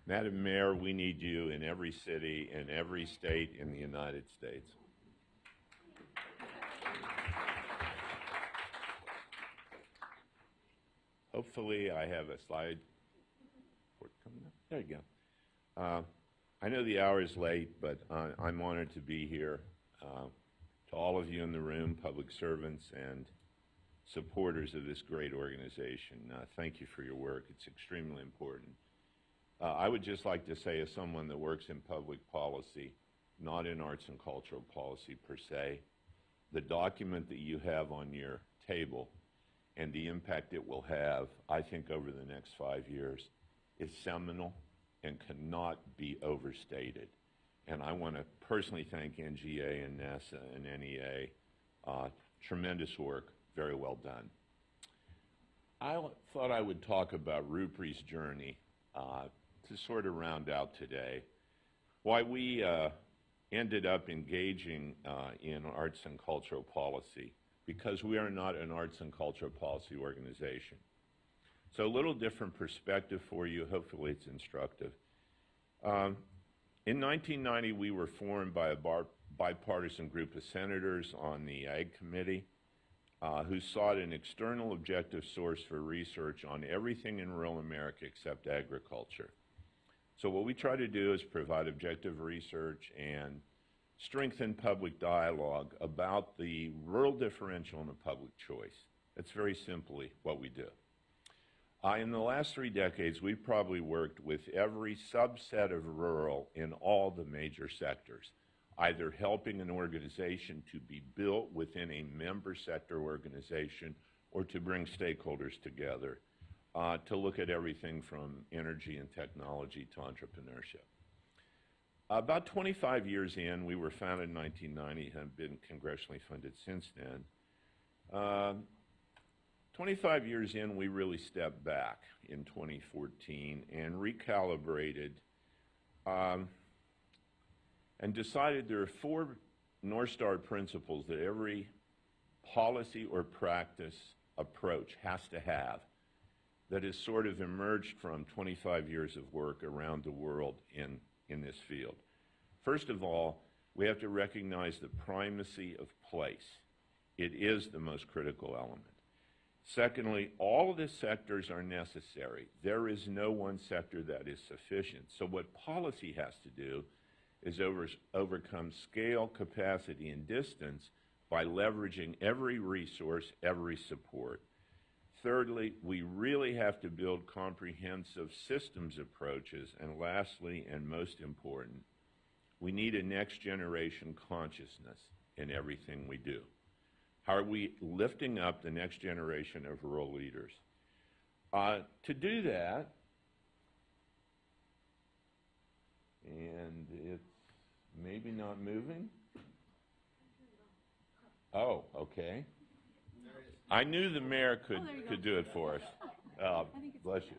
Madam Mayor, we need you in every city, in every state in the United States. Hopefully I have a slide coming up. There you go. I know the hour is late, but I'm honored to be here. To all of you in the room, public servants and supporters of this great organization, thank you for your work. It's extremely important. I would just like to say, as someone that works in public policy, not in arts and cultural policy per se, the document that you have on your table and the impact it will have, I think, over the next 5 years is seminal and cannot be overstated. And I want to personally thank NGA and NASAA and NEA. Tremendous work, very well done. I thought I would talk about Rupri's journey to sort of round out today. Why we ended up engaging in arts and cultural policy, because we are not an arts and cultural policy organization. So a little different perspective for you. Hopefully it's instructive. In 1990, we were formed by a bipartisan group of senators on the Ag Committee who sought an external objective source for research on everything in rural America except agriculture. So what we try to do is provide objective research and strengthen public dialogue about the rural differential and the public choice. That's very simply what we do. In the last 3 decades, we've probably worked with every subset of rural in all the major sectors, either helping an organization to be built within a member sector organization or to bring stakeholders together to look at everything from energy and technology to entrepreneurship. About 25 years in, we were founded in 1990, have been congressionally funded since then. 25 years in, we really stepped back in 2014 and recalibrated and decided there are 4 North Star principles that every policy or practice approach has to have that has sort of emerged from 25 years of work around the world in this field. First of all, we have to recognize the primacy of place. It is the most critical element. Secondly, all of the sectors are necessary. There is no one sector that is sufficient. So what policy has to do is overcome scale, capacity, and distance by leveraging every resource, every support. Thirdly, we really have to build comprehensive systems approaches. And lastly, and most important, we need a next generation consciousness in everything we do. How are we lifting up the next generation of rural leaders? To do that, and it's maybe not moving. Oh, okay. I knew the mayor could do it for us. Bless you.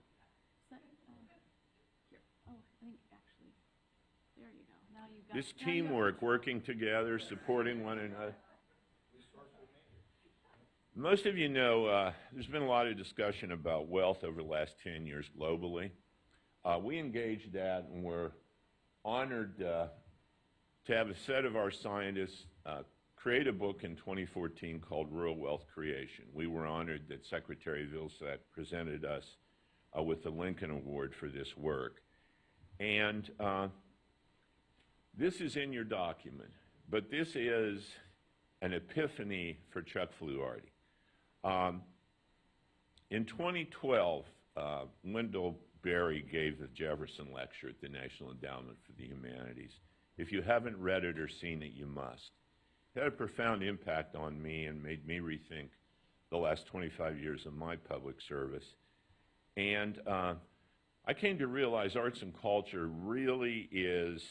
This teamwork, working together, supporting one another. Most of you know there's been a lot of discussion about wealth over the last 10 years globally. We engaged that, and we're honored to have a set of our scientists create a book in 2014 called Rural Wealth Creation. We were honored that Secretary Vilsack presented us with the Lincoln Award for this work. And this is in your document, but this is an epiphany for Chuck Fluharty. In 2012, Wendell Berry gave the Jefferson Lecture at the National Endowment for the Humanities. If you haven't read it or seen it, you must. It had a profound impact on me and made me rethink the last 25 years of my public service. And I came to realize arts and culture really is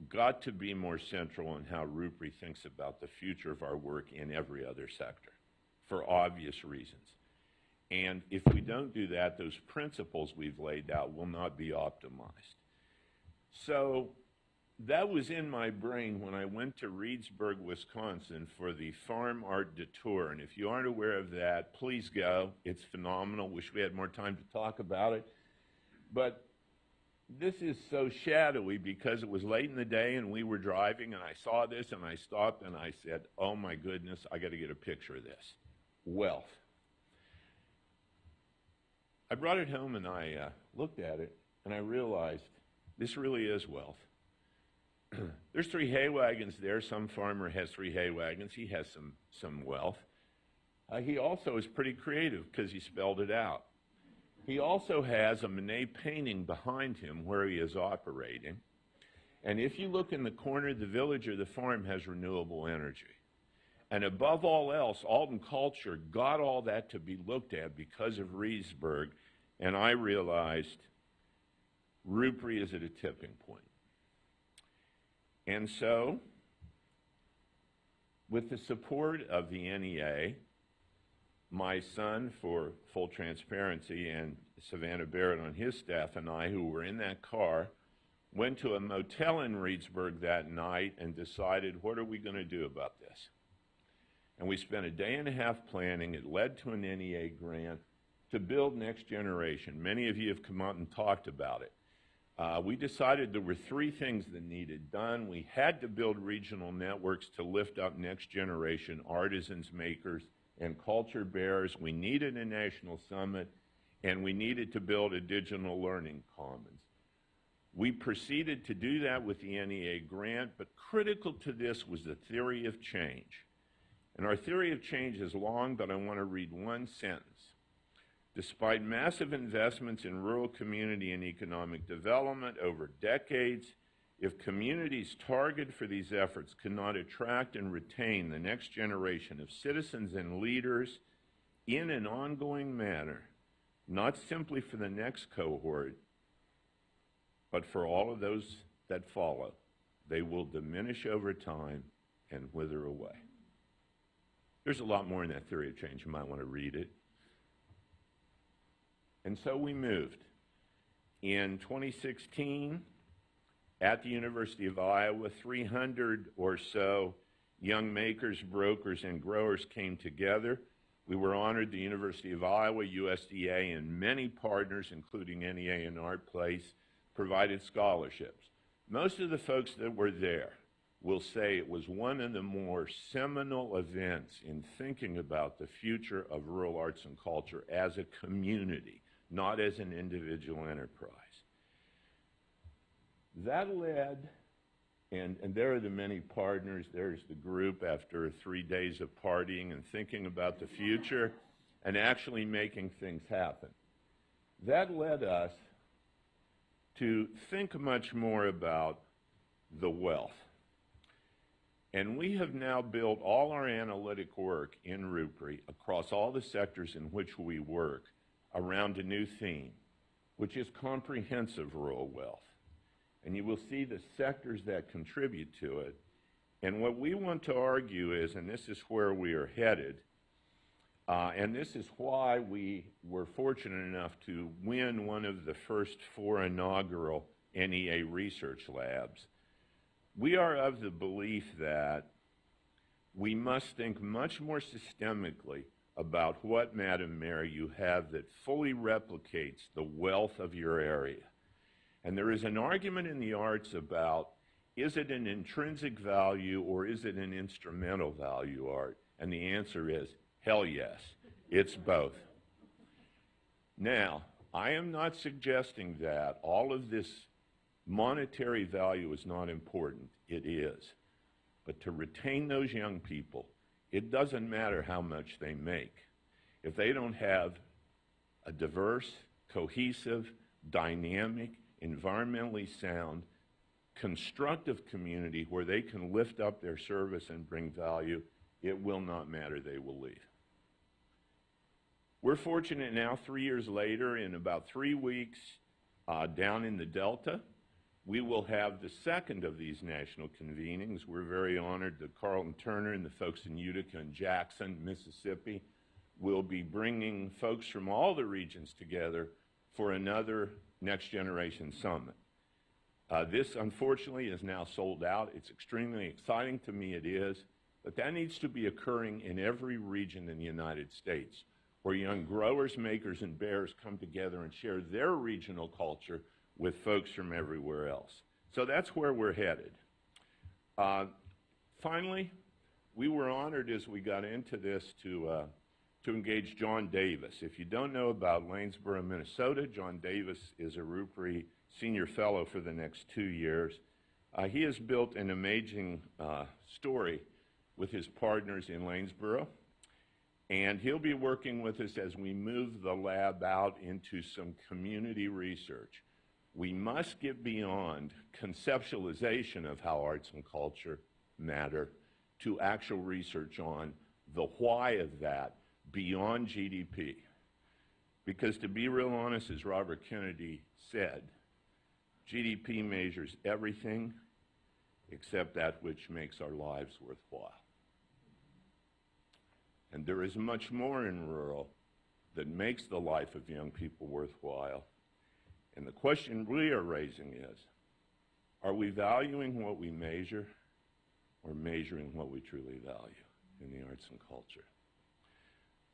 got to be more central in how Rupri thinks about the future of our work in every other sector, for obvious reasons. And if we don't do that, those principles we've laid out will not be optimized. So that was in my brain when I went to Reedsburg, Wisconsin for the Farm Art Detour. And if you aren't aware of that, please go. It's phenomenal. Wish we had more time to talk about it. But this is so shadowy because it was late in the day and we were driving and I saw this and I stopped and I said, oh my goodness, I got to get a picture of this. Wealth. I brought it home and I looked at it and I realized this really is wealth. There's 3 hay wagons there. Some farmer has 3 hay wagons. He has some wealth. He also is pretty creative because he spelled it out. He also has a Monet painting behind him where he is operating. And if you look in the corner, the village or the farm has renewable energy. And above all else, Alton culture got all that to be looked at because of Reedsburg. And I realized Rupri is at a tipping point. And so, with the support of the NEA, my son, for full transparency, and Savannah Barrett on his staff and I, who were in that car, went to a motel in Reedsburg that night and decided, what are we going to do about this? And we spent a day and a half planning. It led to an NEA grant to build Next Generation. Many of you have come out and talked about it. We decided there were 3 things that needed done. We had to build regional networks to lift up next generation artisans, makers, and culture bearers. We needed a national summit, and we needed to build a digital learning commons. We proceeded to do that with the NEA grant, but critical to this was the theory of change. And our theory of change is long, but I want to read one sentence. Despite massive investments in rural community and economic development over decades, if communities targeted for these efforts cannot attract and retain the next generation of citizens and leaders in an ongoing manner, not simply for the next cohort, but for all of those that follow, they will diminish over time and wither away. There's a lot more in that theory of change. You might want to read it. And so we moved. In 2016, at the University of Iowa, 300 or so young makers, brokers, and growers came together. We were honored. The University of Iowa, USDA, and many partners, including NEA and ArtPlace, provided scholarships. Most of the folks that were there will say it was one of the more seminal events in thinking about the future of rural arts and culture as a community, not as an individual enterprise. That led, and there are the many partners, there's the group after 3 days of partying and thinking about the future and actually making things happen. That led us to think much more about the wealth. And we have now built all our analytic work in Rupri across all the sectors in which we work around a new theme, which is comprehensive rural wealth. And you will see the sectors that contribute to it. And what we want to argue is, and this is where we are headed, and this is why we were fortunate enough to win one of the first 4 inaugural NEA research labs. We are of the belief that we must think much more systemically about what, Madam Mayor, you have that fully replicates the wealth of your area. And there is an argument in the arts about, is it an intrinsic value or is it an instrumental value art? And the answer is, hell yes, it's both. Now, I am not suggesting that all of this monetary value is not important. It is. But to retain those young people, it doesn't matter how much they make. If they don't have a diverse, cohesive, dynamic, environmentally sound, constructive community where they can lift up their service and bring value, it will not matter. They will leave. We're fortunate now, 3 years later, in about 3 weeks, down in the Delta, we will have the second of these national convenings. We're very honored that Carlton Turner and the folks in Utica and Jackson, Mississippi, will be bringing folks from all the regions together for another Next Generation Summit. This, unfortunately, is now sold out. It's extremely exciting to me, it is, but that needs to be occurring in every region in the United States, where young growers, makers, and bearers come together and share their regional culture with folks from everywhere else. So that's where we're headed. Finally, we were honored as we got into this to engage John Davis. If you don't know about Lanesboro, Minnesota, John Davis is a Rupri Senior Fellow for the next 2 years. He has built an amazing story with his partners in Lanesboro, and he'll be working with us as we move the lab out into some community research. We must get beyond conceptualization of how arts and culture matter to actual research on the why of that beyond GDP. Because to be real honest, as Robert Kennedy said, GDP measures everything except that which makes our lives worthwhile. And there is much more in rural that makes the life of young people worthwhile. And the question we are raising is, are we valuing what we measure or measuring what we truly value in the arts and culture?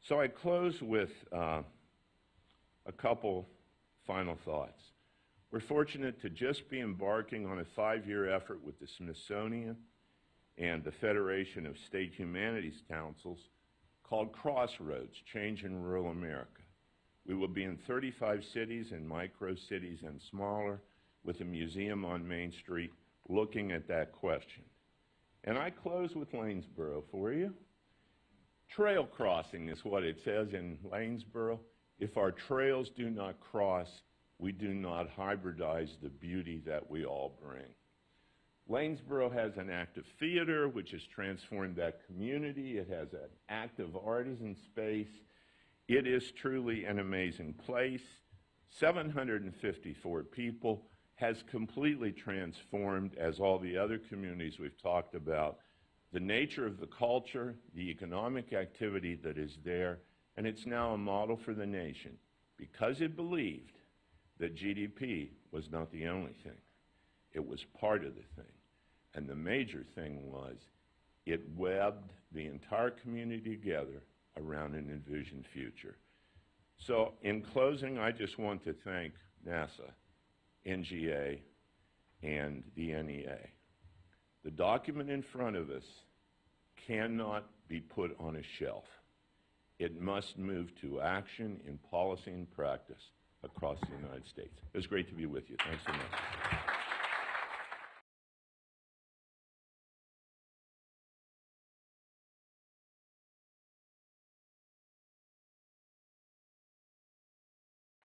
So I close with a couple final thoughts. We're fortunate to just be embarking on a 5-year effort with the Smithsonian and the Federation of State Humanities Councils called Crossroads, Change in Rural America. We will be in 35 cities and micro cities and smaller with a museum on Main Street looking at that question. And I close with Lanesboro for you. Trail crossing is what it says in Lanesboro. If our trails do not cross, we do not hybridize the beauty that we all bring. Lanesboro has an active theater, which has transformed that community. It has an active artisan space. It is truly an amazing place. 754 people, has completely transformed, as all the other communities we've talked about, the nature of the culture, the economic activity that is there, and it's now a model for the nation because it believed that GDP was not the only thing. It was part of the thing. And the major thing was it webbed the entire community together around an envisioned future. So in closing, I just want to thank NASAA, NGA, and the NEA. The document in front of us cannot be put on a shelf. It must move to action in policy and practice across the United States. It was great to be with you. Thanks so much.